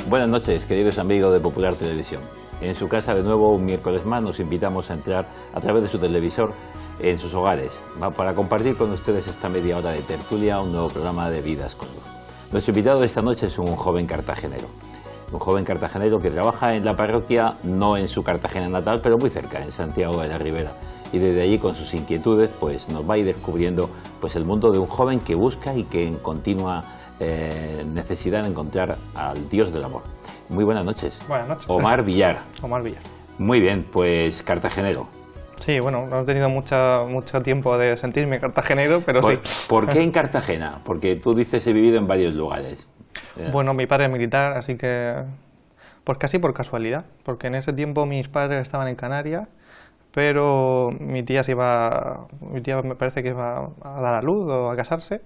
Buenas noches, queridos amigos de Popular Televisión. En su casa de nuevo un miércoles más nos invitamos a entrar a través de su televisor en sus hogares para compartir con ustedes esta media hora de tertulia, un nuevo programa de Vidas con Luz. Nuestro invitado de esta noche es un joven cartagenero. Un joven cartagenero que trabaja en la parroquia, no en su Cartagena natal, pero muy cerca, en Santiago de la Ribera. Y desde allí, con sus inquietudes, pues nos va a ir descubriendo pues el mundo de un joven que busca y que en continua necesidad de encontrar al Dios del amor. Muy buenas noches. Buenas noches. Omar Villar. Omar Villar. Muy bien, pues cartagenero. Sí, bueno, no he tenido mucho tiempo de sentirme cartagenero, pero sí. ¿Por qué en Cartagena? Porque tú dices he vivido en varios lugares. Bueno, mi padre es militar, así que pues casi por casualidad, porque en ese tiempo mis padres estaban en Canarias, pero mi tía me parece que iba a dar a luz o a casarse,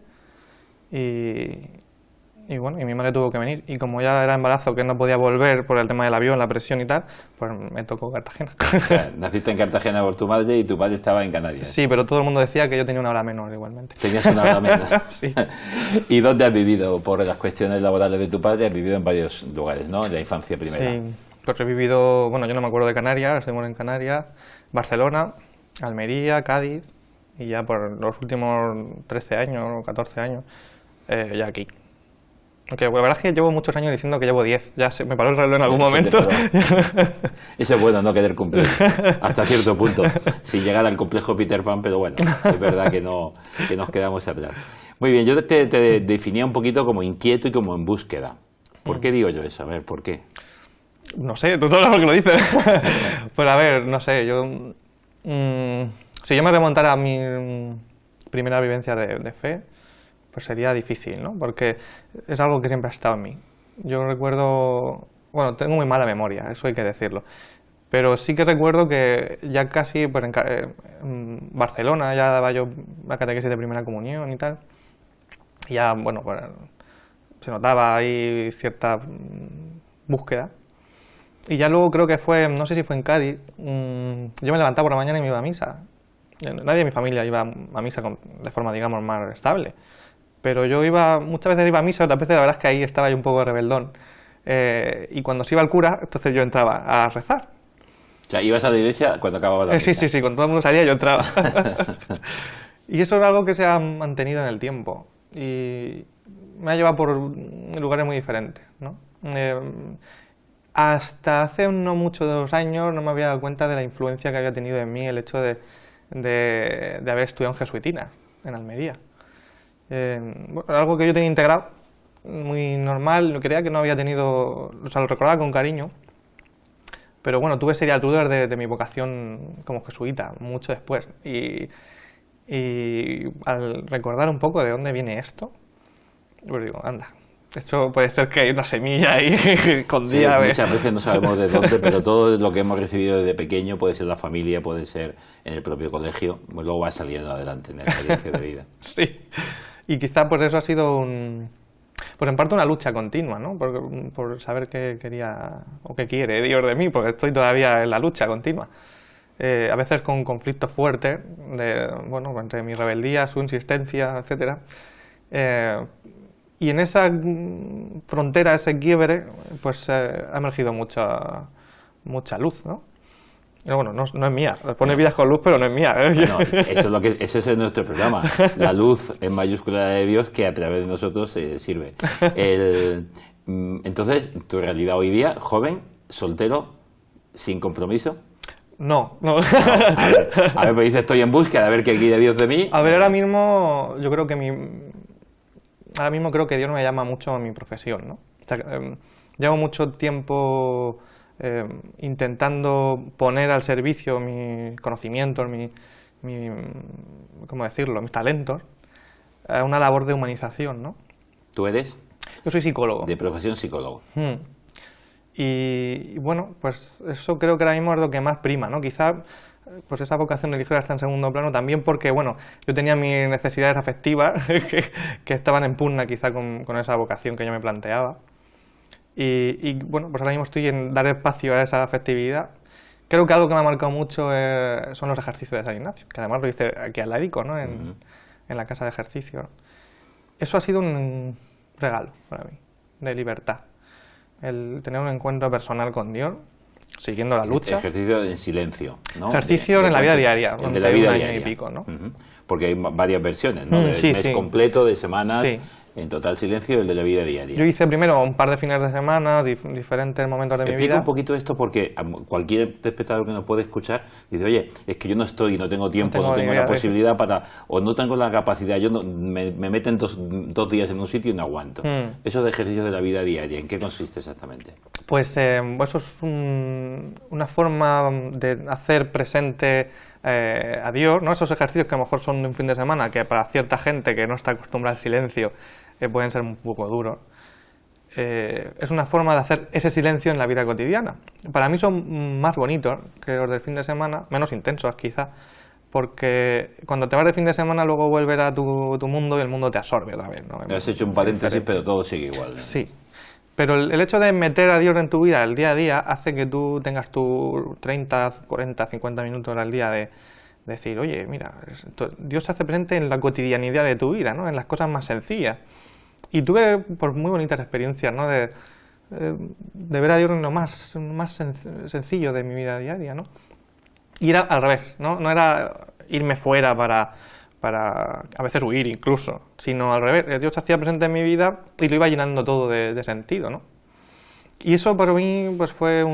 y bueno, y mi madre tuvo que venir, y como ya era embarazo que no podía volver por el tema del avión, la presión y tal, pues me tocó Cartagena. O sea, naciste en Cartagena por tu madre y tu padre estaba en Canarias. Sí, pero todo el mundo decía que yo tenía una hora menor igualmente. Tenías una hora menos. Sí. ¿Y dónde has vivido? Por las cuestiones laborales de tu padre has vivido en varios lugares, ¿no? En la infancia primera. Sí, pues he vivido, bueno, yo no me acuerdo de Canarias, estuvimos en Canarias, Barcelona, Almería, Cádiz, y ya por los últimos 13 años o 14 años, ya aquí. Aunque la verdad es que llevo muchos años diciendo que llevo 10, ya me paró el reloj en algún momento. Eso es bueno, no querer cumplir, hasta cierto punto, sin llegar al complejo Peter Pan, pero bueno, es verdad que nos quedamos atrás. Muy bien, yo te definía un poquito como inquieto y como en búsqueda. ¿Por qué digo yo eso? A ver, ¿por qué? No sé, tú sabes lo que lo dices. Pues a ver, no sé, yo... si yo me remontara a mi primera vivencia de fe, pues sería difícil, ¿no? Porque es algo que siempre ha estado en mí. Yo recuerdo... Bueno, tengo muy mala memoria, eso hay que decirlo. Pero sí que recuerdo que ya casi pues, en Barcelona ya daba yo la catequesis de primera comunión y tal. Y ya, bueno, pues, se notaba ahí cierta búsqueda. Y ya luego creo que fue, no sé si fue en Cádiz, yo me levantaba por la mañana y me iba a misa. Nadie de mi familia iba a misa de forma, digamos, más estable. Pero yo muchas veces iba a misa, otras veces la verdad es que ahí estaba yo un poco rebeldón. Y cuando se iba el cura, entonces yo entraba a rezar. O sea, ibas a la iglesia cuando acababa la misa. Sí, cuando todo el mundo salía yo entraba. Y eso es algo que se ha mantenido en el tiempo. Y me ha llevado por lugares muy diferentes, ¿no? Hasta hace no muchos años no me había dado cuenta de la influencia que había tenido en mí el hecho de haber estudiado en jesuitinas, en Almería. Bueno, algo que yo tenía integrado, muy normal, creía que no había tenido, o sea, lo recordaba con cariño, pero bueno, tuve serial dudas de mi vocación como jesuita, mucho después, y al recordar un poco de dónde viene esto, pues digo, anda, esto puede ser que hay una semilla ahí escondida. Sí, muchas veces no sabemos de dónde, pero todo lo que hemos recibido desde pequeño, puede ser la familia, puede ser en el propio colegio, pues luego va saliendo adelante en la experiencia de vida. Sí. Y quizá pues eso ha sido pues en parte una lucha continua, ¿no? Por saber qué quería o qué quiere Dios de mí, porque estoy todavía en la lucha continua. A veces con conflictos fuertes, bueno, entre mi rebeldía, su insistencia, etcétera. Y en esa frontera, ese quiebre, pues ha emergido mucha luz, ¿no? Pero bueno, no es mía. Pone Vidas con Luz, pero no es mía. Bueno, eso es nuestro programa. La luz en mayúscula de Dios que a través de nosotros sirve. Entonces, tu realidad hoy día, joven, soltero, sin compromiso. No. A ver, pues dices, estoy en búsqueda, a ver qué quiere Dios de mí. A ver, ahora mismo, yo creo que Dios me llama mucho a mi profesión, ¿no? O sea, llevo mucho tiempo intentando poner al servicio mis conocimientos, ¿cómo decirlo?, mis talentos, a una labor de humanización, ¿no? ¿Tú eres? Yo soy psicólogo. De profesión psicólogo. Y bueno, pues eso creo que ahora mismo es lo que más prima, ¿no? Quizá pues esa vocación religiosa está en segundo plano también porque, bueno, yo tenía mis necesidades afectivas que estaban en pugna quizá con esa vocación que yo me planteaba. Y bueno, pues ahora mismo estoy en dar espacio a esa afectividad. Creo que algo que me ha marcado mucho son los ejercicios de San Ignacio, que además lo hice aquí al ladico, ¿no? En la casa de ejercicio. Eso ha sido un regalo para mí, de libertad. el tener un encuentro personal con Dios, siguiendo la lucha. Ejercicio en silencio, ¿no? Ejercicio en la vida diaria, el de la vida un diaria. año y pico, ¿no? Porque hay varias versiones, ¿no? Del sí, mes sí. completo, de semanas, Sí. en total silencio, el de la vida diaria. Yo hice primero un par de fines de semana, diferentes momentos de mi Explica vida. un poquito esto porque cualquier espectador que nos puede escuchar dice, oye, es que yo no estoy, no tengo tiempo, no tengo la posibilidad para, o no tengo la capacidad, yo no, me meten dos días en un sitio y no aguanto. Eso de ejercicio de la vida diaria, ¿en qué consiste exactamente? Pues eso es una forma de hacer presente a Dios, ¿no? Esos ejercicios que a lo mejor son de un fin de semana, que para cierta gente que no está acostumbrada al silencio pueden ser un poco duros. Es una forma de hacer ese silencio en la vida cotidiana. Para mí son más bonitos que los del fin de semana, menos intensos quizá, porque cuando te vas de fin de semana luego vuelves a tu mundo y el mundo te absorbe otra vez, ¿no? Has hecho un paréntesis, pero todo sigue igual, ¿no? Sí. Pero el hecho de meter a Dios en tu vida el día a día hace que tú tengas tus 30, 40, 50 minutos al día de decir, oye, mira, Dios se hace presente en la cotidianidad de tu vida, ¿no? En las cosas más sencillas. Y tuve pues, muy bonitas experiencias, ¿no? De ver a Dios en lo más sencillo de mi vida diaria, ¿no? Y era al revés, ¿no? No era irme fuera para a veces huir incluso, sino al revés, Dios se hacía presente en mi vida y lo iba llenando todo de sentido, ¿no? Y eso para mí pues fue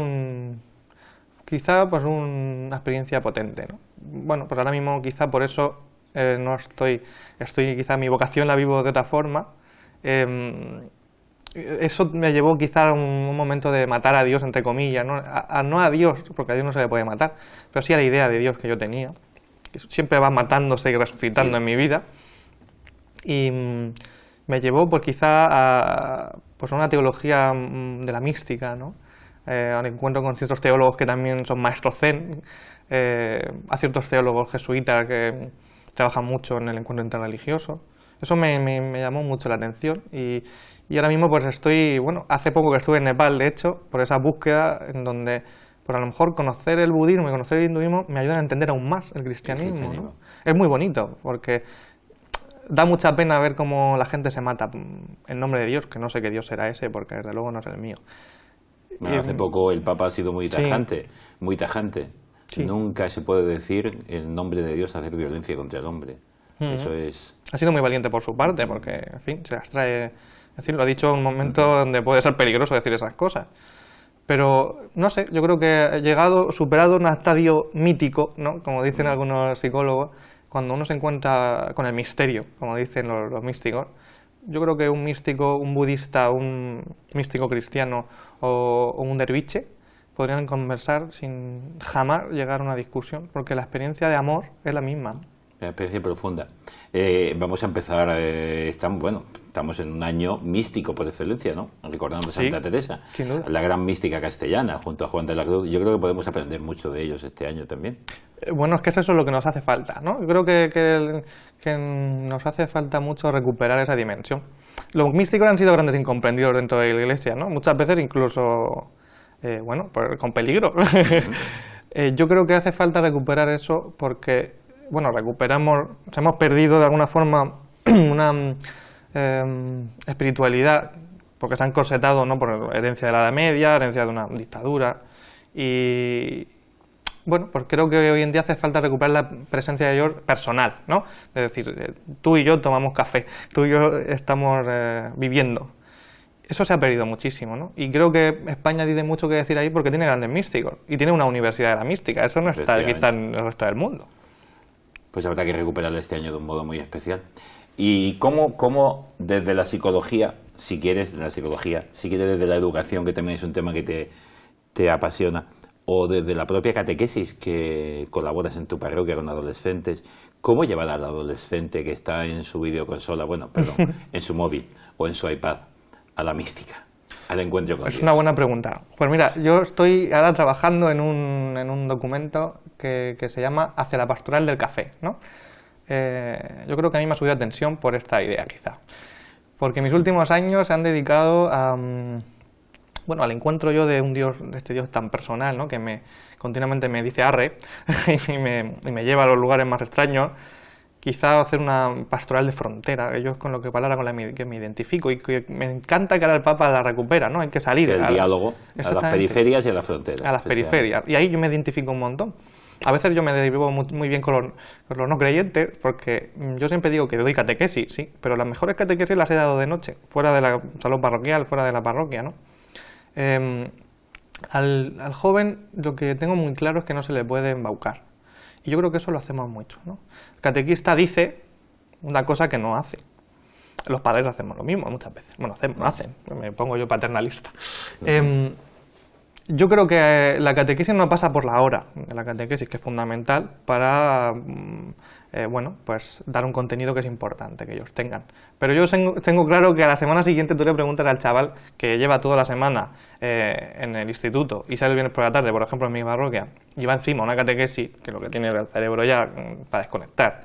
quizá pues una experiencia potente, ¿no? Bueno, pues ahora mismo quizá por eso no estoy quizá mi vocación la vivo de otra forma. Eso me llevó quizá a un momento de matar a Dios, entre comillas, ¿no? No a Dios, porque a Dios no se le puede matar, pero sí a la idea de Dios que yo tenía, que siempre va matándose y resucitando en mi vida, y me llevó pues quizá a una teología de la mística, ¿no? A un encuentro con ciertos teólogos que también son maestros zen, a ciertos teólogos jesuitas que trabajan mucho en el encuentro interreligioso. Eso me llamó mucho la atención y ahora mismo pues estoy, bueno, hace poco que estuve en Nepal, de hecho, por esa búsqueda en donde por a lo mejor conocer el budismo y conocer el hinduismo me ayudan a entender aún más el cristianismo, ¿no? Es muy bonito, porque da mucha pena ver cómo la gente se mata en nombre de Dios, que no sé qué Dios será ese, porque desde luego no es el mío. Bueno, hace poco el Papa ha sido muy tajante, sí. Muy tajante. Sí. Nunca se puede decir en nombre de Dios hacer violencia contra el hombre. Eso es... Ha sido muy valiente por su parte, porque, en fin, se las trae... Es decir, lo ha dicho en un momento donde puede ser peligroso decir esas cosas. Pero, no sé, yo creo que superado un estadio mítico, ¿no? Como dicen algunos psicólogos, cuando uno se encuentra con el misterio, como dicen los místicos, yo creo que un místico, un budista, un místico cristiano o un derviche podrían conversar sin jamás llegar a una discusión, porque la experiencia de amor es la misma, ¿no? Una experiencia profunda. Vamos a empezar, estamos en un año místico por excelencia, ¿no? Recordando a Santa Teresa, la gran mística castellana, junto a Juan de la Cruz. Yo creo que podemos aprender mucho de ellos este año también. Bueno, es que eso es lo que nos hace falta, ¿no? Yo creo que nos hace falta mucho recuperar esa dimensión. Los místicos han sido grandes incomprendidos dentro de la Iglesia, ¿no? Muchas veces incluso, con peligro. Yo creo que hace falta recuperar eso porque... Bueno, hemos perdido de alguna forma una espiritualidad, porque se han corsetado, ¿no? Por herencia de la Edad Media, herencia de una dictadura, y bueno, pues creo que hoy en día hace falta recuperar la presencia de Dios personal, ¿no? Es decir, tú y yo tomamos café, tú y yo estamos viviendo. Eso se ha perdido muchísimo, ¿no? Y creo que España tiene mucho que decir ahí porque tiene grandes místicos, y tiene una universidad de la mística, eso no está quizá en el resto del mundo. Pues habrá que recuperarlo este año de un modo muy especial. ¿Y cómo desde la psicología, si quieres desde la educación, que también es un tema que te apasiona, o desde la propia catequesis que colaboras en tu parroquia con adolescentes, cómo llevar al adolescente que está en su videoconsola, en su móvil o en su iPad, a la mística, al encuentro con Dios? Es una buena pregunta. Pues mira, yo estoy ahora trabajando en un documento que se llama Hacia la pastoral del café, ¿no? Yo creo que a mí me ha subido la tensión por esta idea, quizá. Porque mis últimos años se han dedicado al encuentro yo de este Dios tan personal, ¿no? Que continuamente me dice arre y me lleva a los lugares más extraños. quizá hacer una pastoral de frontera, ellos con lo que palabra con la que me identifico y que me encanta que ahora el Papa la recupera, ¿no? Hay que salir. El diálogo a las periferias y a las fronteras. A las periferias. Y ahí yo me identifico un montón. A veces yo me derivo muy bien con los no creyentes, porque yo siempre digo que doy catequesis, sí, pero las mejores catequesis las he dado de noche, fuera de la salón parroquial, fuera de la parroquia, ¿no? Al joven lo que tengo muy claro es que no se le puede embaucar. Y yo creo que eso lo hacemos mucho, ¿no? El catequista dice una cosa que no hace. Los padres hacemos lo mismo muchas veces. Bueno, hacen, me pongo yo paternalista. Yo creo que la catequesis no pasa por la hora de la catequesis, que es fundamental para bueno, pues dar un contenido que es importante que ellos tengan. Pero yo tengo claro que a la semana siguiente tú le preguntas al chaval que lleva toda la semana en el instituto y sale el viernes por la tarde, por ejemplo en mi parroquia, y va encima una catequesis, que lo que tiene el cerebro ya para desconectar,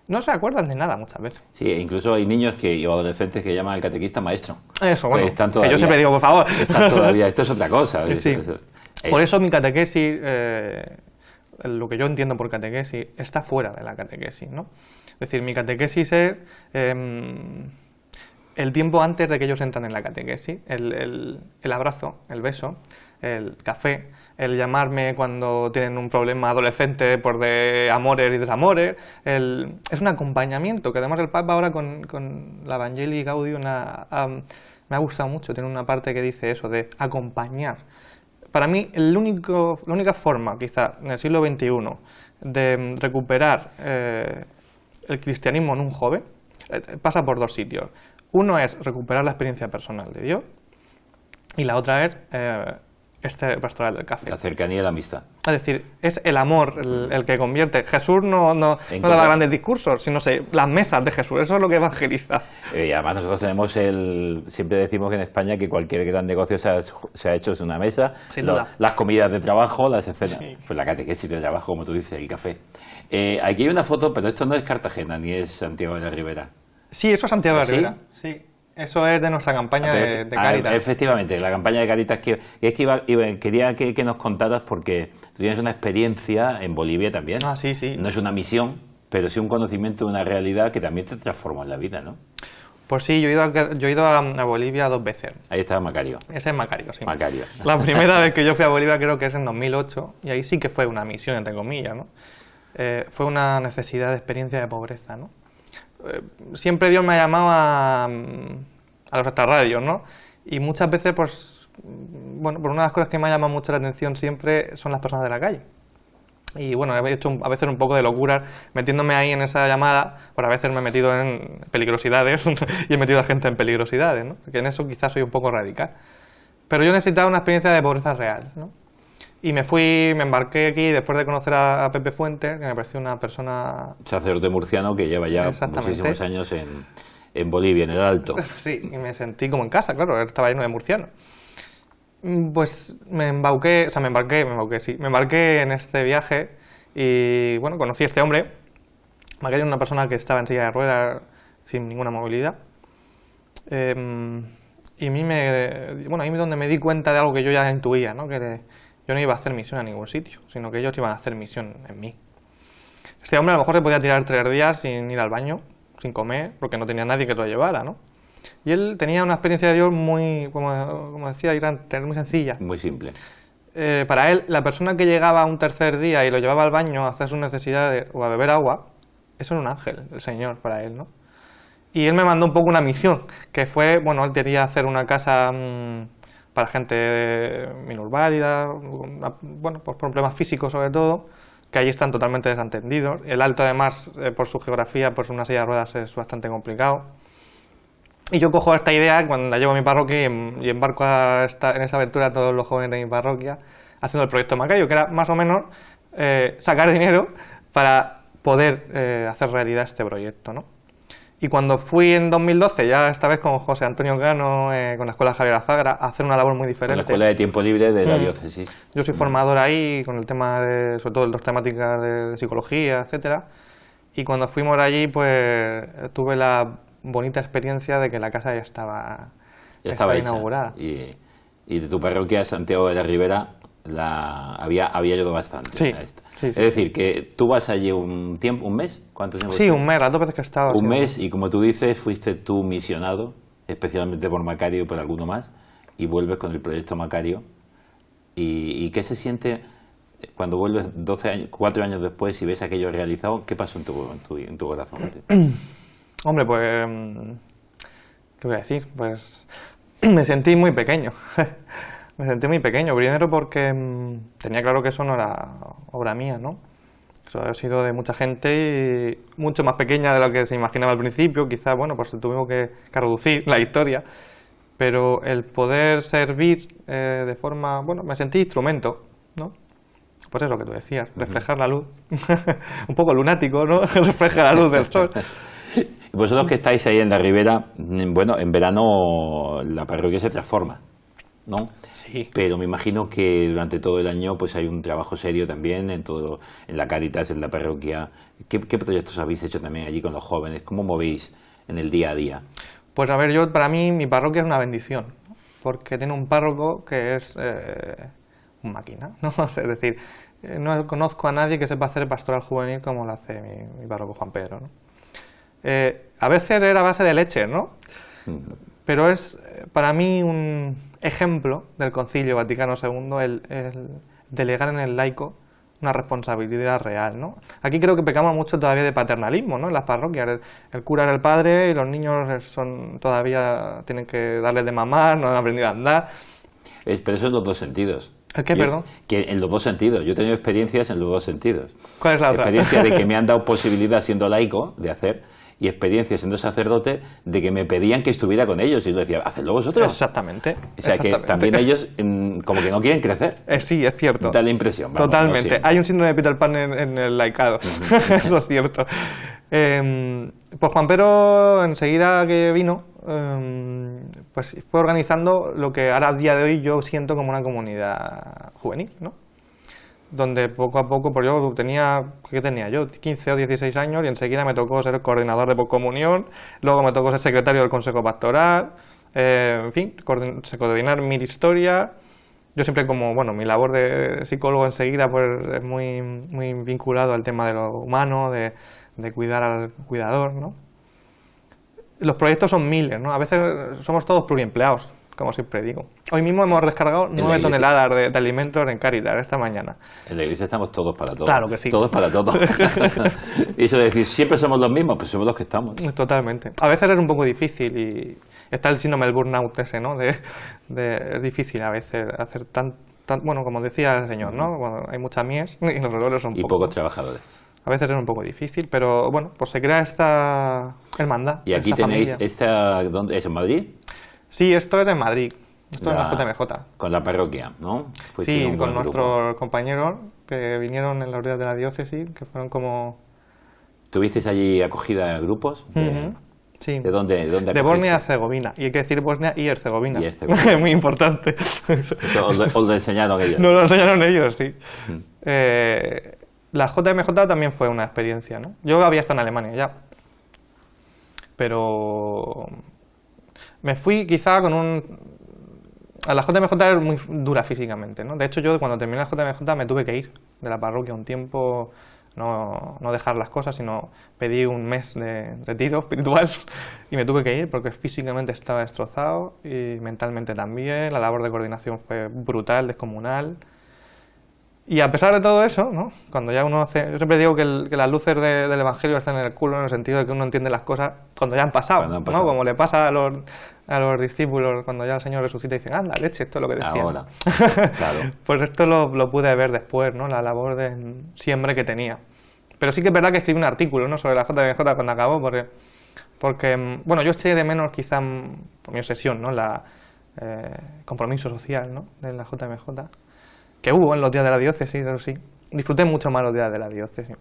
no se acuerdan de nada muchas veces. Sí, incluso hay niños o adolescentes que llaman al catequista maestro. Eso, bueno, pues están todavía, que yo siempre digo, por favor. Están todavía, esto es otra cosa. Sí. Por eso mi catequesis, lo que yo entiendo por catequesis, está fuera de la catequesis, ¿no? Es decir, mi catequesis es el tiempo antes de que ellos entran en la catequesis, el abrazo, el beso, el café, el llamarme cuando tienen un problema adolescente por de amores y desamores, es un acompañamiento, que además el Papa ahora con la Evangelii Gaudium me ha gustado mucho, tiene una parte que dice eso, de acompañar. Para mí, la única forma, quizá, en el siglo XXI, de recuperar el cristianismo en un joven, pasa por dos sitios. Uno es recuperar la experiencia personal de Dios, y la otra es este pastoral del café. La cercanía y la amistad. Es decir, es el amor el que convierte. Jesús no daba grandes discursos, sino las mesas de Jesús, eso es lo que evangeliza. Y además nosotros tenemos siempre decimos que en España que cualquier gran negocio se ha hecho en una mesa. Sin duda. Las comidas de trabajo, las escenas, sí. Pues la catequesis de trabajo, como tú dices, el café. Aquí hay una foto, pero esto no es Cartagena, ni es Santiago de la Ribera. Sí, eso es Santiago de la ¿Sí? Ribera. Sí. Eso es de nuestra campaña de Cáritas. Efectivamente, la campaña de Cáritas. Quería que nos contaras porque tú tienes una experiencia en Bolivia también. Ah, sí, sí. No es una misión, pero sí un conocimiento de una realidad que también te transformó en la vida, ¿no? Pues sí, yo he ido a Bolivia 2 veces. Ahí estaba Macario. Ese es Macario, sí. Macario. La primera vez que yo fui a Bolivia creo que es en 2008, y ahí sí que fue una misión, entre comillas, ¿no? Fue una necesidad de experiencia de pobreza, ¿no? Siempre Dios me ha llamado a los extrarradios, ¿no? Y muchas veces, pues, bueno, por una de las cosas que me ha llamado mucho la atención siempre son las personas de la calle. Y bueno, he hecho a veces un poco de locura metiéndome ahí en esa llamada, por a veces me he metido en peligrosidades y he metido a gente en peligrosidades, ¿no? Porque en eso quizás soy un poco radical. Pero yo necesitaba una experiencia de pobreza real, ¿no? Y me embarqué aquí después de conocer a Pepe Fuentes, que me pareció una persona... Sacerdote murciano que lleva ya muchísimos años en Bolivia, en el Alto. Sí, y me sentí como en casa, claro, estaba lleno de murcianos. Pues me embarqué en este viaje y, bueno, conocí a este hombre. Macario era una persona que estaba en silla de ruedas sin ninguna movilidad. Y ahí es donde me di cuenta de algo que yo ya intuía, ¿no? Que yo no iba a hacer misión a ningún sitio, sino que ellos iban a hacer misión en mí. Este hombre a lo mejor se podía tirar 3 días sin ir al baño, sin comer, porque no tenía nadie que lo llevara, ¿no? Y él tenía una experiencia de Dios muy, como decía, muy sencilla. Muy simple. Para él, la persona que llegaba un tercer día y lo llevaba al baño a hacer sus necesidades o a beber agua, eso era un ángel, el Señor, para él, ¿no? Y él me mandó un poco una misión, que fue, bueno, él quería hacer una casa para gente minusválida, bueno, pues por problemas físicos sobre todo, que allí están totalmente desatendidos. El Alto, además, por su geografía, pues una silla de ruedas es bastante complicado. Y yo cojo esta idea cuando la llevo a mi parroquia y embarco en esta aventura a todos los jóvenes de mi parroquia haciendo el proyecto Macario, que era más o menos sacar dinero para poder hacer realidad este proyecto, ¿no? Y cuando fui en 2012, ya esta vez con José Antonio Cano, con la Escuela Javier Azagra, a hacer una labor muy diferente. La Escuela de Tiempo Libre de la Diócesis. Yo soy formador ahí con el tema sobre todo las temáticas de psicología, etcétera. Y cuando fuimos allí, pues tuve la bonita experiencia de que la casa ya estaba inaugurada. Y de tu parroquia, Santiago de la Ribera, había ayudado bastante. Sí, A esta. sí. Es decir, que tú vas allí un tiempo, ¿un mes? ¿Cuánto tiempo? Sí, un mes, las 2 veces que he estado. Un mes, y como tú dices, fuiste tú misionado, especialmente por Macario y por alguno más, y vuelves con el proyecto Macario. ¿Y qué se siente cuando vuelves 4 años después y ves aquello realizado? ¿Qué pasó en tu corazón? Hombre, pues... ¿qué voy a decir? Pues me sentí muy pequeño. Me sentí muy pequeño, primero porque tenía claro que eso no era obra mía, ¿no? Eso ha sido de mucha gente y mucho más pequeña de lo que se imaginaba al principio. Quizás, bueno, pues tuvimos que reducir la historia. Pero el poder servir de forma... Bueno, me sentí instrumento, ¿no? Pues es lo que tú decías, reflejar la luz. Un poco lunático, ¿no? Refleja la luz del sol. Y vosotros que estáis ahí en la ribera, bueno, en verano la parroquia se transforma, ¿no? Sí. Pero me imagino que durante todo el año pues hay un trabajo serio también en la Cáritas, en la parroquia. ¿Qué proyectos habéis hecho también allí con los jóvenes? ¿Cómo movéis en el día a día? Pues a ver, para mí mi parroquia es una bendición, porque tiene un párroco que es un máquina, ¿no? Es decir, no conozco a nadie que sepa hacer pastoral juvenil como lo hace mi párroco Juan Pedro, ¿no? A veces era a base de leche, ¿no? Pero es para mí un ejemplo del Concilio Vaticano II el delegar en el laico una responsabilidad real, ¿no? Aquí creo que pecamos mucho todavía de paternalismo, ¿no? En las parroquias, el cura es el padre y los niños todavía tienen que darles de mamar, no han aprendido a andar. Pero eso en los dos sentidos. ¿El qué, perdón? Que en los dos sentidos. Yo he tenido experiencias en los dos sentidos. ¿Cuál es la otra? Experiencia de que me han dado posibilidad siendo laico de hacer, y experiencia siendo sacerdote de que me pedían que estuviera con ellos y yo decía, hacedlo vosotros. Exactamente. O sea que también ellos como que no quieren crecer. Sí, es cierto. Da la impresión. Vamos, totalmente. No hay un síndrome de Peter Pan en el laicado. Eso es cierto. Pues Juan Pedro, enseguida que vino, pues fue organizando lo que ahora a día de hoy yo siento como una comunidad juvenil, ¿no? Donde poco a poco, pues yo ¿qué tenía yo? 15 o 16 años y enseguida me tocó ser coordinador de poscomunión, luego me tocó ser secretario del Consejo Pastoral, en fin, coordinar mi historia. Yo siempre bueno, mi labor de psicólogo enseguida pues es muy, muy vinculado al tema de lo humano, de cuidar al cuidador, ¿no? Los proyectos son miles, ¿no? A veces somos todos pluriempleados, como siempre digo. Hoy mismo hemos descargado 9 toneladas de alimentos en Cáritas esta mañana. En la iglesia estamos todos para todos. Claro que sí. Todos para todos. Y eso de decir, siempre somos los mismos, pues somos los que estamos. Totalmente. A veces es un poco difícil y está el síndrome del burnout ese, ¿no? Es difícil a veces hacer bueno, como decía el señor, ¿no? Bueno, hay mucha mies y los roles son pocos trabajadores. A veces es un poco difícil, pero bueno, pues se crea esta hermandad. Y aquí tenéis familia. ¿Dónde es? ¿En Madrid? Sí, esto es en Madrid. Esto es en la JMJ. Con la parroquia, ¿no? Sí, con nuestros compañeros que vinieron en la orilla de la diócesis, que fueron como... ¿Tuvisteis allí acogida a grupos? Sí. ¿De dónde de Bosnia y Herzegovina. Y hay que decir Bosnia y Herzegovina. Es muy importante. Eso os lo enseñaron ellos. Nos lo enseñaron ellos, sí. La JMJ también fue una experiencia, ¿no? Yo había estado en Alemania ya. Pero me fui quizá a la JMJ es muy dura físicamente, ¿no? De hecho, yo cuando terminé la JMJ me tuve que ir de la parroquia un tiempo, no dejar las cosas, sino pedí un mes de retiro espiritual y me tuve que ir porque físicamente estaba destrozado y mentalmente también. La labor de coordinación fue brutal, descomunal. Y a pesar de todo eso, ¿no? Cuando ya uno yo siempre digo que las luces del Evangelio están en el culo, en el sentido de que uno entiende las cosas cuando ya han pasado, ¿no? Como le pasa a los discípulos cuando ya el Señor resucita y dicen, anda, leche, esto es lo que decían. Ahora, claro. Pues esto lo pude ver después, ¿no? La labor de siempre que tenía. Pero sí que es verdad que escribí un artículo, ¿no? Sobre la JMJ cuando acabó, porque bueno, yo eché de menos quizá por mi obsesión, ¿no? Compromiso social, ¿no? De la JMJ. Que hubo en los días de la diócesis, eso sí. Disfruté mucho más los días de la diócesis.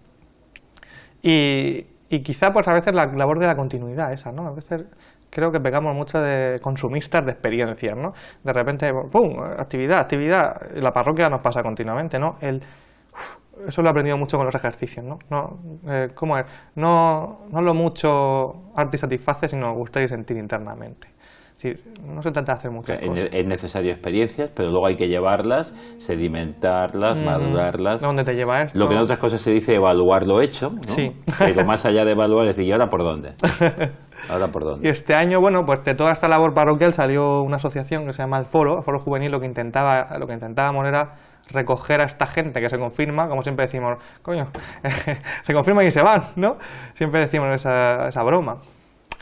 Y quizá pues a veces la labor de la continuidad esa, ¿no? A veces creo que pegamos mucho de consumistas de experiencias, ¿no? De repente, ¡pum!, actividad. Y la parroquia nos pasa continuamente, ¿no? Eso lo he aprendido mucho con los ejercicios, ¿no? ¿Cómo es? No lo mucho arte satisface, sino gustar y sentir internamente. Es decir, no se trata de hacer muchas cosas. Es necesario experiencias, pero luego hay que llevarlas, sedimentarlas, madurarlas. ¿Dónde te lleva esto? Lo que en otras cosas se dice evaluar lo hecho, ¿no? Sí. Pero más allá de evaluar es decir, ¿y ahora por dónde? ¿Ahora por dónde? Y este año, bueno, pues de toda esta labor parroquial salió una asociación que se llama el Foro Juvenil. Lo que intentábamos era recoger a esta gente que se confirma, como siempre decimos, coño, se confirman y se van, ¿no? Siempre decimos esa broma.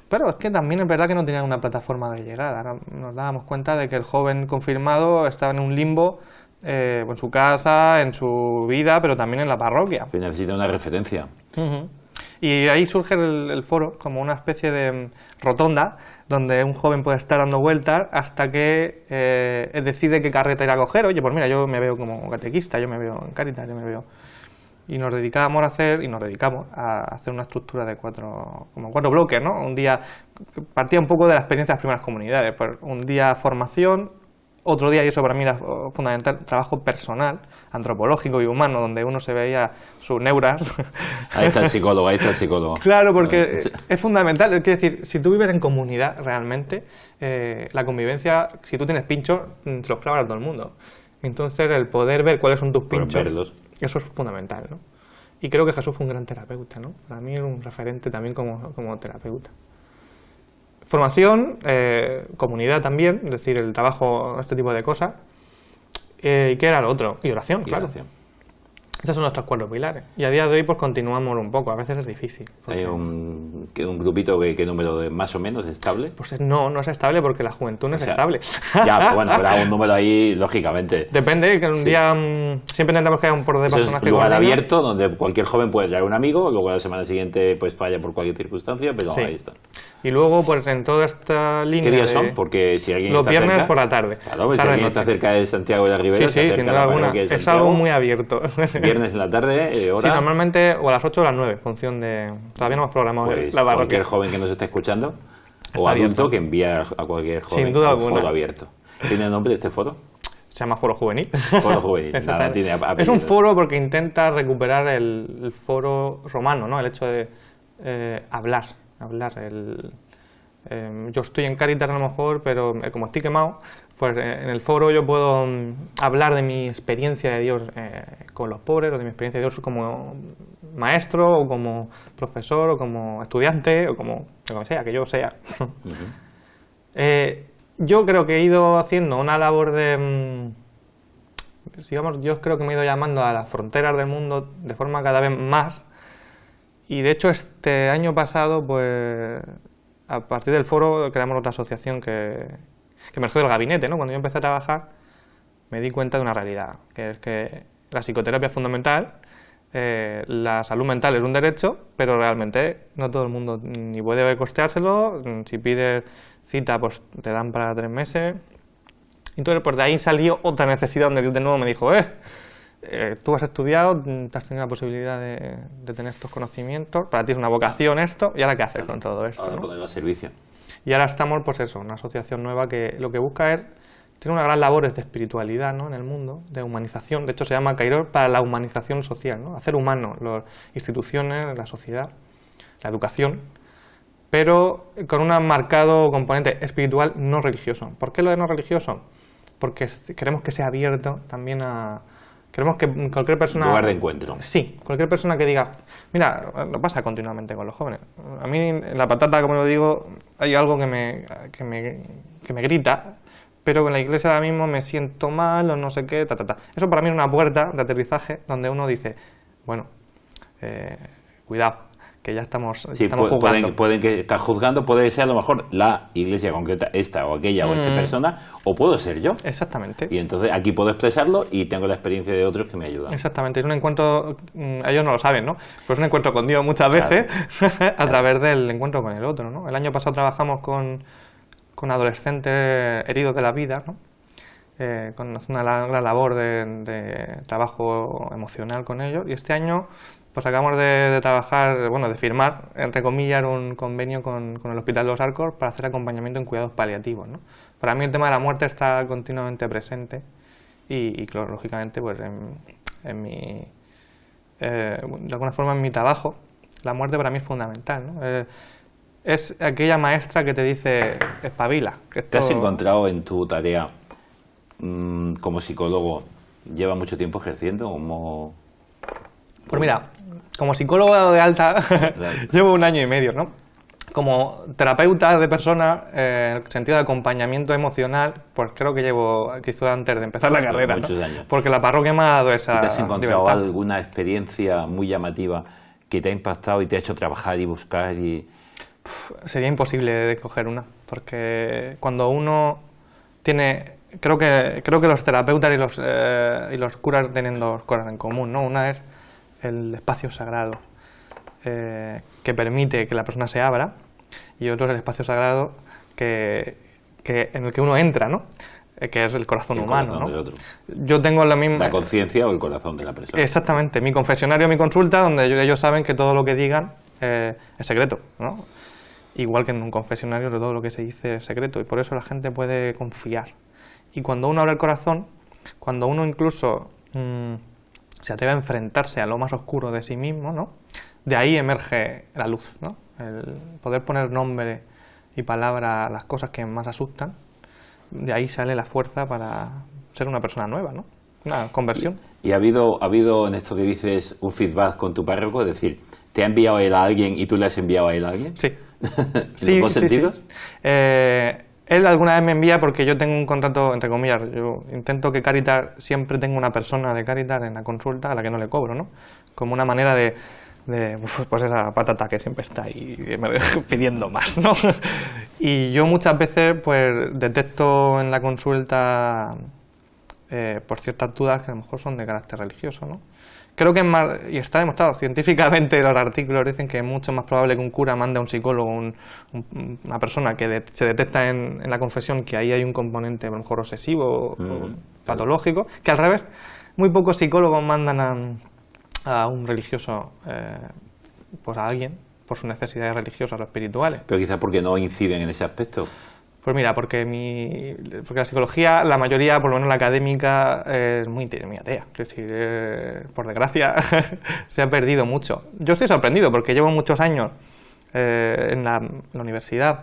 Pero es que también es verdad que no tenían una plataforma de llegada. Ahora nos dábamos cuenta de que el joven confirmado estaba en un limbo en su casa, en su vida, pero también en la parroquia. Que necesita una referencia. Y ahí surge el foro como una especie de rotonda donde un joven puede estar dando vueltas hasta que decide qué carreta ir a coger. Oye, pues mira, yo me veo como catequista, yo me veo en Cáritas, yo me veo... Y nos dedicamos a hacer una estructura de cuatro bloques, ¿no? Un día partía un poco de la experiencia de las primeras comunidades, pues un día formación, otro día, y eso para mí era fundamental, trabajo personal, antropológico y humano, donde uno se veía sus neuras. Ahí está el psicólogo, ahí está el psicólogo. Claro, porque es fundamental, es decir, si tú vives en comunidad realmente, la convivencia, si tú tienes pinchos, te los clavas a todo el mundo. Entonces, el poder ver cuáles son tus pinchos, eso es fundamental, ¿no? Y creo que Jesús fue un gran terapeuta, ¿no? Para mí es un referente también como terapeuta. Formación, comunidad también, es decir, el trabajo, este tipo de cosas. ¿Y qué era lo otro? Y oración, claro. Oración. Esos son nuestros 4 pilares. Y a día de hoy pues continuamos un poco, a veces es difícil. ¿Hay un grupito qué número de más o menos estable? Pues no es estable porque la juventud no es estable. Ya, bueno, habrá un número ahí, lógicamente. Depende, que un día siempre intentamos que haya un por de personas que... Es un lugar abierto donde cualquier joven puede traer un amigo, luego la semana siguiente pues falla por cualquier circunstancia, pero ahí está. Y luego, pues en toda esta línea... ¿Qué días son? Porque si alguien los está viernes cerca, por la tarde. Claro, pues si alguien está cerca de Santiago de la Ribera, sí, sin duda alguna. Es algo muy abierto. Viernes en la tarde, hora... Sí, normalmente o a las 8 o a las 9, en función de... Todavía no hemos programado pues la parroquia. Cualquier joven que nos esté escuchando, está o adulto abierto, que envía a cualquier joven sin duda un alguna. foro abierto. ¿Tiene el nombre de este foro? Se llama Foro Juvenil. Foro Juvenil. Nada, tiene apellido. Es un foro porque intenta recuperar el foro romano, ¿no? El hecho de hablar. Yo estoy en Cáritas a lo mejor, pero como estoy quemado, pues en el foro yo puedo hablar de mi experiencia de Dios con los pobres, o de mi experiencia de Dios como maestro, o como profesor, o como estudiante, o como sea, que yo sea. Yo creo que he ido haciendo una labor de... digamos, yo creo que me he ido llamando a las fronteras del mundo de forma cada vez más, y de hecho este año pasado, pues a partir del foro creamos otra asociación que emergió del gabinete, ¿no? Cuando yo empecé a trabajar me di cuenta de una realidad, que es que la psicoterapia es fundamental, la salud mental es un derecho, pero realmente no todo el mundo ni puede costeárselo. Si pides cita, pues te dan para 3 meses. Entonces, pues de ahí salió otra necesidad donde de nuevo me dijo, tú has estudiado, te has tenido la posibilidad de tener estos conocimientos, para ti es una vocación esto, ¿y ahora qué haces con todo esto? Ahora ¿no? ponerlo a servicio. Y ahora estamos, pues eso, una asociación nueva que lo que busca es, tiene una gran labor de espiritualidad, ¿no? En el mundo, de humanización. De hecho se llama Kairos para la humanización social, ¿no? Hacer humano las instituciones, la sociedad, la educación, pero con un marcado componente espiritual no religioso. ¿Por qué lo de no religioso? Porque queremos que sea abierto también a... Queremos que cualquier persona... Lugar de encuentro. Sí, cualquier persona que diga... Mira, lo pasa continuamente con los jóvenes. A mí, en la patata, como lo digo, hay algo que me grita, pero en la iglesia ahora mismo me siento mal o no sé qué, Eso para mí es una puerta de aterrizaje donde uno dice, bueno, cuidado, que ya estamos juzgando. Pueden que estás juzgando, puede ser a lo mejor la iglesia concreta, esta o aquella o esta persona, o puedo ser yo. Exactamente. Y entonces aquí puedo expresarlo y tengo la experiencia de otros que me ayudan. Exactamente, es un encuentro, ellos no lo saben, ¿no? Pues es un encuentro con Dios muchas veces, a través del encuentro con el otro, ¿no? El año pasado trabajamos con adolescentes heridos de la vida, ¿no? Con una gran labor de trabajo emocional con ellos, y este año pues acabamos de trabajar, bueno, de firmar, entre comillas, un convenio con el Hospital de los Arcos para hacer acompañamiento en cuidados paliativos, ¿no? Para mí el tema de la muerte está continuamente presente y claro, lógicamente, pues en mi, de alguna forma en mi trabajo, la muerte para mí es fundamental, ¿no? es aquella maestra que te dice, espabila. Que ¿Te has esto... encontrado en tu tarea como psicólogo, lleva mucho tiempo ejerciendo? Pues mira, como psicólogo dado de alta, llevo 1 año y medio, ¿no? Como terapeuta de personas, en el sentido de acompañamiento emocional, pues creo que llevo quizá antes de empezar la carrera, muchos ¿no? años. Porque la parroquia me ha dado esa ¿Te has encontrado libertad. alguna experiencia muy llamativa que te ha impactado y te ha hecho trabajar y buscar? Sería imposible de escoger una, porque cuando uno tiene... Creo que los terapeutas y los curas tienen 2 cosas en común, ¿no? Una es el espacio sagrado, que permite que la persona se abra, y otro es el espacio sagrado en el que uno entra, ¿no? Que es el corazón humano, corazón ¿no? del otro. Yo tengo la misma... La conciencia o el corazón de la persona. Exactamente, mi confesionario, mi consulta, donde ellos saben que todo lo que digan es secreto, ¿no? Igual que en un confesionario todo lo que se dice es secreto, y por eso la gente puede confiar. Y cuando uno abre el corazón, cuando uno incluso se atreve a enfrentarse a lo más oscuro de sí mismo, ¿no? De ahí emerge la luz, ¿no? El poder poner nombre y palabra a las cosas que más asustan, de ahí sale la fuerza para ser una persona nueva, ¿no? Una conversión. ¿Y ha habido en esto que dices un feedback con tu párroco? Es decir, ¿te ha enviado él a alguien y tú le has enviado a él a alguien? Sí. ¿En los dos sentidos? Sí. Él alguna vez me envía porque yo tengo un contrato, entre comillas, yo intento que Caritas siempre tenga una persona de Caritas en la consulta a la que no le cobro, ¿no? Como una manera de pues esa patata que siempre está ahí pidiendo más, ¿no? Y yo muchas veces pues detecto en la consulta por ciertas dudas que a lo mejor son de carácter religioso, ¿no? Creo que es más, y está demostrado científicamente, los artículos dicen que es mucho más probable que un cura mande a un psicólogo, una persona que se detecta en la confesión que ahí hay un componente a lo mejor obsesivo o patológico, que al revés, muy pocos psicólogos mandan a un religioso, pues a alguien, por sus necesidades religiosas o espirituales. Pero quizás porque no inciden en ese aspecto. Pues mira, porque la psicología, la mayoría, por lo menos la académica, es muy atea. Es decir, por desgracia, se ha perdido mucho. Yo estoy sorprendido porque llevo muchos años en la universidad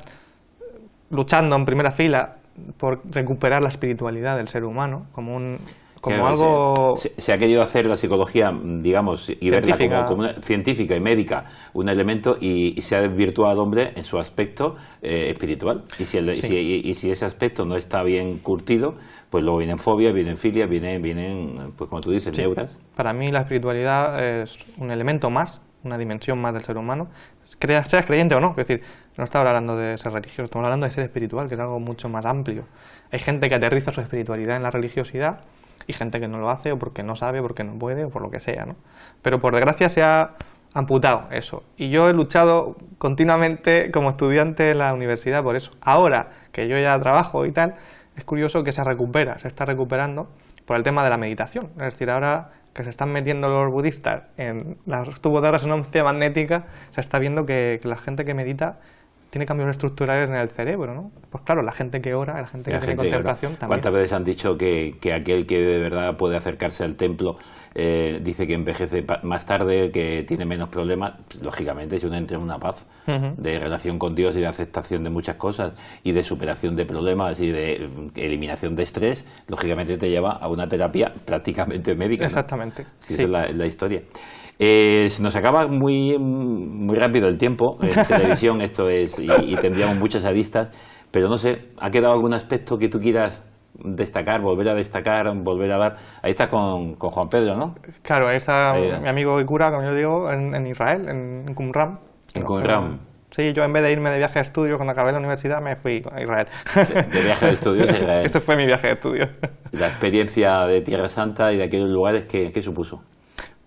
luchando en primera fila por recuperar la espiritualidad del ser humano como algo... Se ha querido hacer la psicología, digamos, y verla como una, científica y médica, un elemento, y se ha desvirtuado al hombre en su aspecto espiritual. Y si ese aspecto no está bien curtido, pues luego vienen fobias, vienen filias, vienen pues como tú dices, neuras. Para mí la espiritualidad es un elemento más, una dimensión más del ser humano, seas creyente o no. Es decir, no estamos hablando de ser religioso, estamos hablando de ser espiritual, que es algo mucho más amplio. Hay gente que aterriza su espiritualidad en la religiosidad, y gente que no lo hace, o porque no sabe, o porque no puede, o por lo que sea, ¿no? Pero por desgracia se ha amputado eso. Y yo he luchado continuamente como estudiante en la universidad por eso. Ahora que yo ya trabajo y tal, es curioso que se está recuperando por el tema de la meditación. Es decir, ahora que se están metiendo los budistas en los tubos de resonancia magnética, se está viendo que la gente que medita tiene cambios estructurales en el cerebro, ¿no? Pues claro, la gente que ora, la gente que tiene contemplación también. ¿Cuántas veces han dicho que aquel que de verdad puede acercarse al templo dice que envejece más tarde, que tiene menos problemas? Lógicamente, si uno entra en una paz de relación con Dios y de aceptación de muchas cosas y de superación de problemas y de eliminación de estrés, lógicamente te lleva a una terapia prácticamente médica, ¿no? Exactamente. Sí, esa es la historia. Se nos acaba muy rápido el tiempo en televisión, esto es, y tendríamos muchas aristas, pero no sé, ¿ha quedado algún aspecto que tú quieras destacar, volver a destacar, volver a dar? Ahí está con Juan Pedro, ¿no? Claro, ahí está mi amigo y cura, como yo digo, en Israel, en Qumran. En Qumran. Sí, yo en vez de irme de viaje de estudios cuando acabé la universidad me fui a Israel. De viaje de estudios a Israel. Ese fue mi viaje de estudios. La experiencia de Tierra Santa y de aquellos lugares, ¿qué supuso?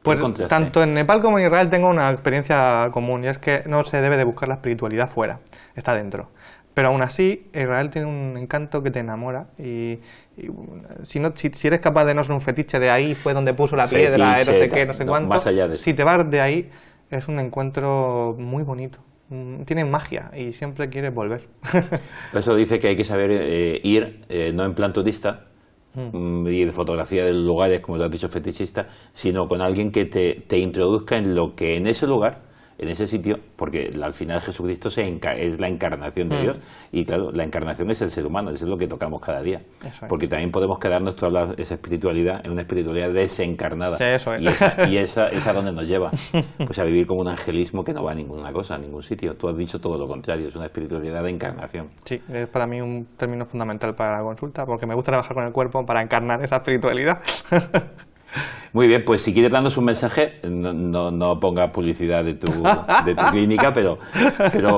Pues tanto en Nepal como en Israel tengo una experiencia común, y es que no se debe de buscar la espiritualidad fuera, está dentro. Pero aún así, Israel tiene un encanto que te enamora, y si eres capaz de no ser un fetiche de ahí fue donde puso la piedra, no sé qué, no sé cuánto, más allá de eso. Si te vas de ahí, es un encuentro muy bonito. Tiene magia y siempre quieres volver. Eso dice que hay que saber ir, no en plan turista, y de fotografía de lugares, como lo has dicho, fetichista, sino con alguien que te introduzca en lo que en ese lugar en ese sitio, porque al final Jesucristo es la encarnación de Dios, y claro, la encarnación es el ser humano, eso es lo que tocamos cada día. Porque también podemos quedarnos toda esa espiritualidad en una espiritualidad desencarnada. Sí, eso es. Y esa es a donde nos lleva. Pues a vivir como un angelismo que no va a ninguna cosa, a ningún sitio. Tú has dicho todo lo contrario, es una espiritualidad de encarnación. Sí, es para mí un término fundamental para la consulta, porque me gusta trabajar con el cuerpo para encarnar esa espiritualidad. Muy bien, pues si quieres darnos un mensaje, no pongas publicidad de tu clínica, pero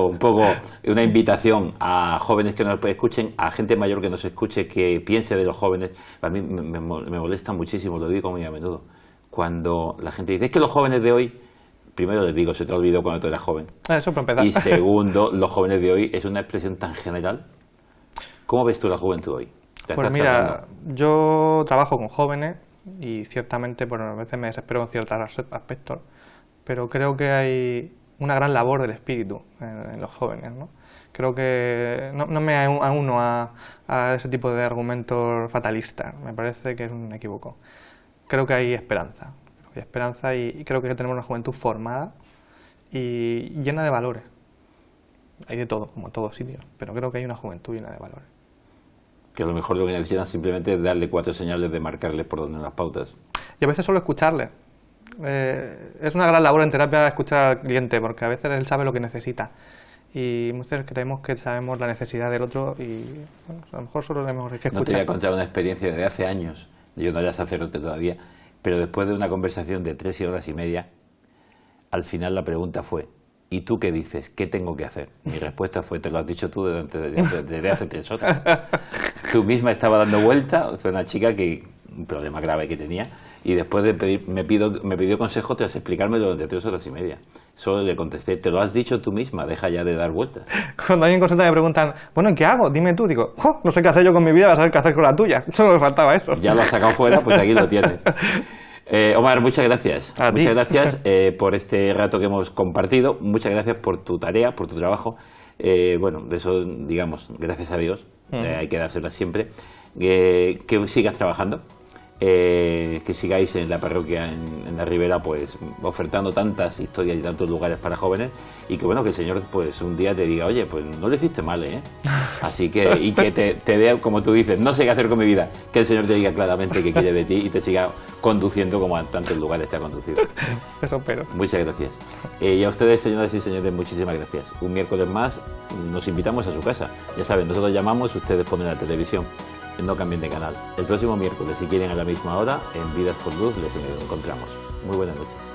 un poco una invitación a jóvenes que nos escuchen, a gente mayor que nos escuche, que piense de los jóvenes. A mí me molesta muchísimo, lo digo muy a menudo, cuando la gente dice, es que los jóvenes de hoy, primero les digo, se te olvidó cuando tú eras joven. Eso para empezar. Y segundo, los jóvenes de hoy es una expresión tan general. ¿Cómo ves tú la juventud hoy? Pues mira, yo trabajo con jóvenes y ciertamente a veces me desespero con ciertos aspectos, pero creo que hay una gran labor del espíritu en los jóvenes, ¿no? Creo que no me auno a ese tipo de argumentos fatalistas, me parece que es un equívoco. Creo que hay esperanza, y creo que tenemos una juventud formada y llena de valores. Hay de todo, como en todos sitios, pero creo que hay una juventud llena de valores. Que a lo mejor lo que necesitan simplemente es darle 4 señales de marcarles por donde las pautas. Y a veces solo escucharle. Es una gran labor en terapia escuchar al cliente, porque a veces él sabe lo que necesita. Y muchas veces creemos que sabemos la necesidad del otro y bueno, a lo mejor solo tenemos que escuchar. No te voy a contar una experiencia de hace años, yo no era sacerdote todavía, pero después de una conversación de 3 horas y media, al final la pregunta fue, ¿y tú qué dices? ¿Qué tengo que hacer? Mi respuesta fue, te lo has dicho tú desde hace 3 horas. Tú misma estaba dando vuelta, fue una chica que un problema grave que tenía, y después de me pidió consejo tras explicármelo durante 3 horas y media. Solo le contesté, te lo has dicho tú misma, deja ya de dar vueltas. Cuando alguien consulta me preguntan, bueno, ¿qué hago? Dime tú. Digo, no sé qué hacer yo con mi vida, vas a saber qué hacer con la tuya. Solo me faltaba eso. Ya lo has sacado fuera, pues aquí lo tienes. Omar, muchas gracias. Muchas gracias por este rato que hemos compartido. Muchas gracias por tu tarea, por tu trabajo. Bueno, de eso, digamos, gracias a Dios, hay que dársela siempre. Que sigas trabajando, que sigáis en la parroquia en la Ribera, pues ofertando tantas historias y tantos lugares para jóvenes, y que bueno, que el Señor pues un día te diga, oye, pues no lo hiciste mal, así que, y que te dé, como tú dices, no sé qué hacer con mi vida, que el Señor te diga claramente que quiere de ti y te siga conduciendo como a tantos lugares te ha conducido. Eso espero. Muchas gracias. Y a ustedes, señoras y señores, muchísimas gracias. Un miércoles más nos invitamos a su casa. Ya saben, nosotros llamamos, ustedes ponen la televisión. No cambien de canal. El próximo miércoles, si quieren, a la misma hora, en Vidas por Luz, les encontramos. Muy buenas noches.